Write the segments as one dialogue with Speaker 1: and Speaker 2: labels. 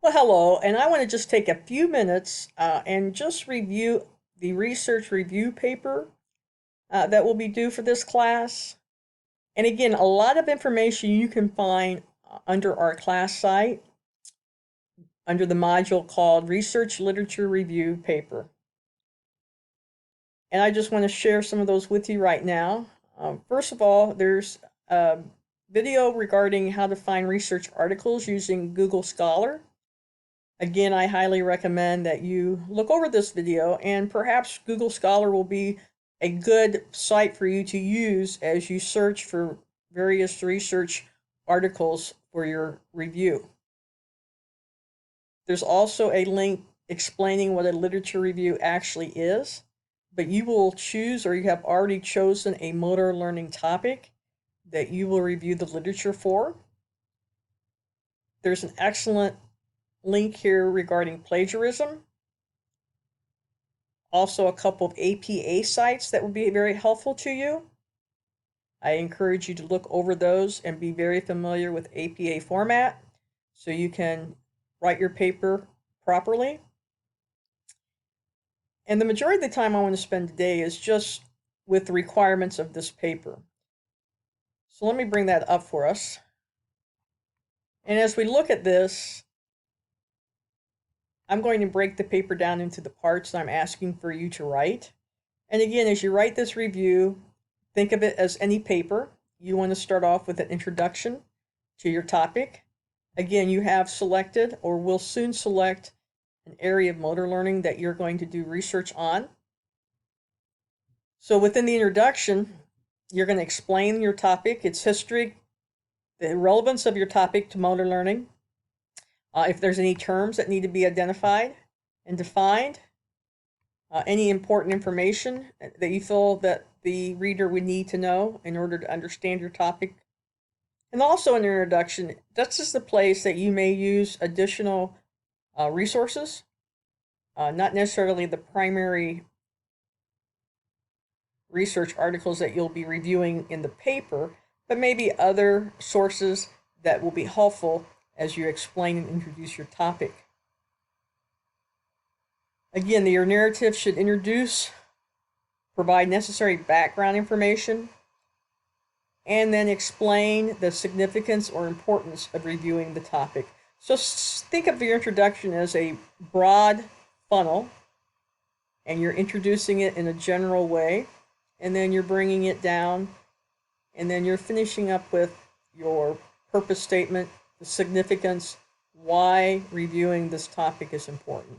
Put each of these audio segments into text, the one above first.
Speaker 1: Well, hello, and I want to just take a few minutes and just review the research review paper that will be due for this class. And again, a lot of information you can find under our class site under the module called Research Literature Review Paper. And I just want to share some of those with you right now. First of all, there's a video regarding how to find research articles using Google Scholar. Again, I highly recommend that you look over this video, and perhaps Google Scholar will be a good site for you to use as you search for various research articles for your review. There's also a link explaining what a literature review actually is, but you will choose, or you have already chosen, a motor learning topic that you will review the literature for. There's an excellent link here regarding plagiarism. Also, a couple of APA sites that would be very helpful to you. I encourage you to look over those and be very familiar with APA format so you can write your paper properly. And the majority of the time I want to spend today is just with the requirements of this paper. So let me bring that up for us. And as we look at this, I'm going to break the paper down into the parts that I'm asking for you to write. And again, as you write this review, think of it as any paper. You want to start off with an introduction to your topic. Again, you have selected or will soon select an area of motor learning that you're going to do research on. So within the introduction, you're going to explain your topic, its history, the relevance of your topic to motor learning, if there's any terms that need to be identified and defined, any important information that you feel that the reader would need to know in order to understand your topic. And also in your introduction, that's just the place that you may use additional resources, not necessarily the primary research articles that you'll be reviewing in the paper, but maybe other sources that will be helpful as you explain and introduce your topic. Again, your narrative should introduce, provide necessary background information, and then explain the significance or importance of reviewing the topic. So think of your introduction as a broad funnel, and you're introducing it in a general way, and then you're bringing it down, and then you're finishing up with your purpose statement, the significance, why reviewing this topic is important.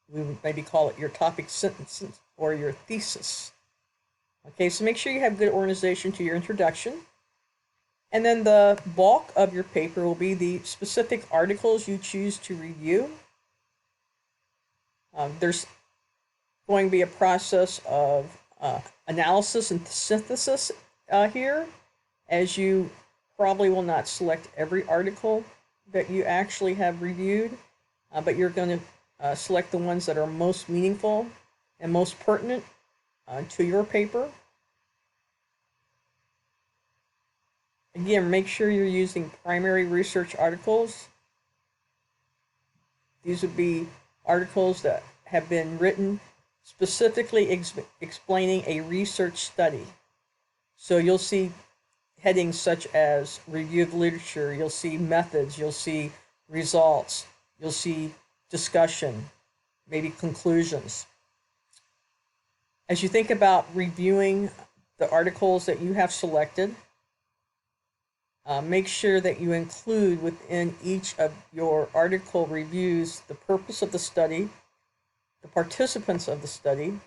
Speaker 1: We would maybe call it your topic sentence or your thesis. Okay, so make sure you have good organization to your introduction. And then the bulk of your paper will be the specific articles you choose to review. There's going to be a process of analysis and synthesis here, as you probably will not select every article that you actually have reviewed, but you're going to select the ones that are most meaningful and most pertinent to your paper. Again, make sure you're using primary research articles. These would be articles that have been written specifically explaining a research study. So you'll see headings such as review of literature, you'll see methods, you'll see results, you'll see discussion, maybe conclusions. As you think about reviewing the articles that you have selected, make sure that you include within each of your article reviews the purpose of the study, the participants of the study,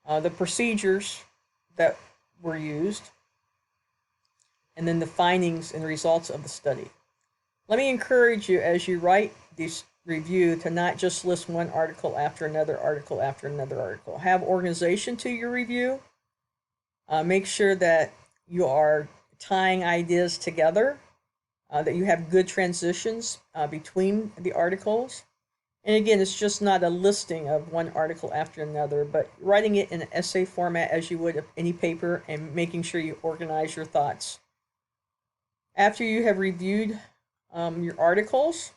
Speaker 1: the procedures that were used, and then the findings and results of the study. Let me encourage you as you write this review to not just list one article after another article after another article. Have organization to your review. Make sure that you are tying ideas together, that you have good transitions between the articles. And again, it's just not a listing of one article after another, but writing it in an essay format as you would of any paper, and making sure you organize your thoughts. After you have reviewed your articles.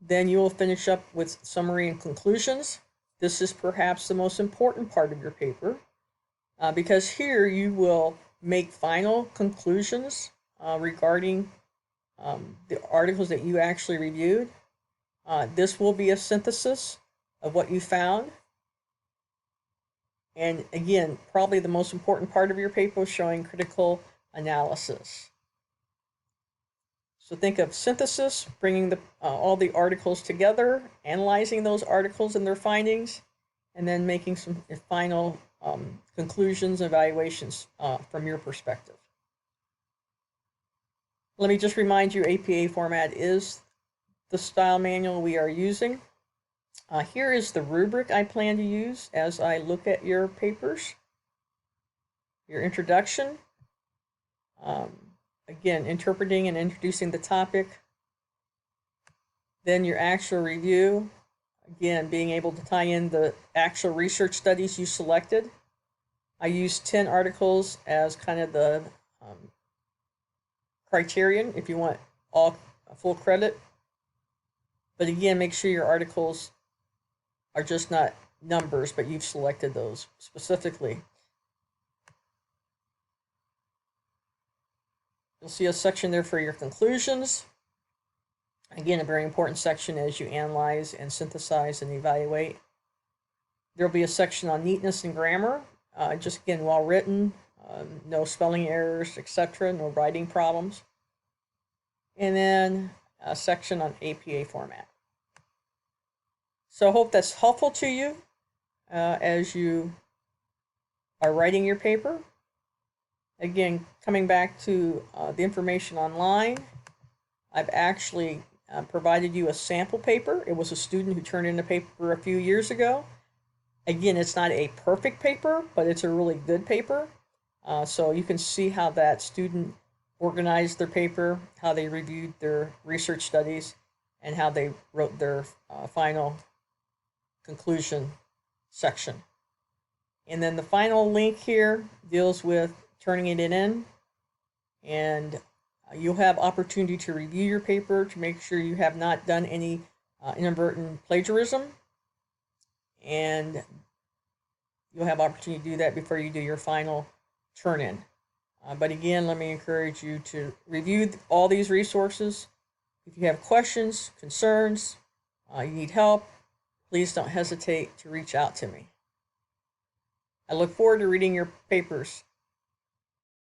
Speaker 1: Then you will finish up with summary and conclusions. This is perhaps the most important part of your paper because here you will make final conclusions regarding the articles that you actually reviewed. This will be a synthesis of what you found. And again, probably the most important part of your paper is showing critical analysis. So think of synthesis, bringing all the articles together, analyzing those articles and their findings, and then making some final conclusions and evaluations from your perspective. Let me just remind you, APA format is the style manual we are using. Here is the rubric I plan to use as I look at your papers. Your introduction. Again, interpreting and introducing the topic. Then your actual review. Again, being able to tie in the actual research studies you selected. I used 10 articles as kind of the criterion if you want full credit. But again, make sure your articles are just not numbers, but you've selected those specifically. You'll see a section there for your conclusions. Again, a very important section as you analyze and synthesize and evaluate. There'll be a section on neatness and grammar, just again, well written, no spelling errors, etc., no writing problems. And then a section on APA format. So I hope that's helpful to you as you are writing your paper. Again, coming back to the information online, I've actually provided you a sample paper. It was a student who turned in a paper a few years ago. Again, it's not a perfect paper, but it's a really good paper. So you can see how that student organized their paper, how they reviewed their research studies, and how they wrote their final conclusion section. And then the final link here deals with turning it in, and you'll have opportunity to review your paper to make sure you have not done any inadvertent plagiarism, and you'll have opportunity to do that before you do your final turn-in. But again, let me encourage you to review all these resources. If you have questions, concerns, you need help, please don't hesitate to reach out to me. I look forward to reading your papers.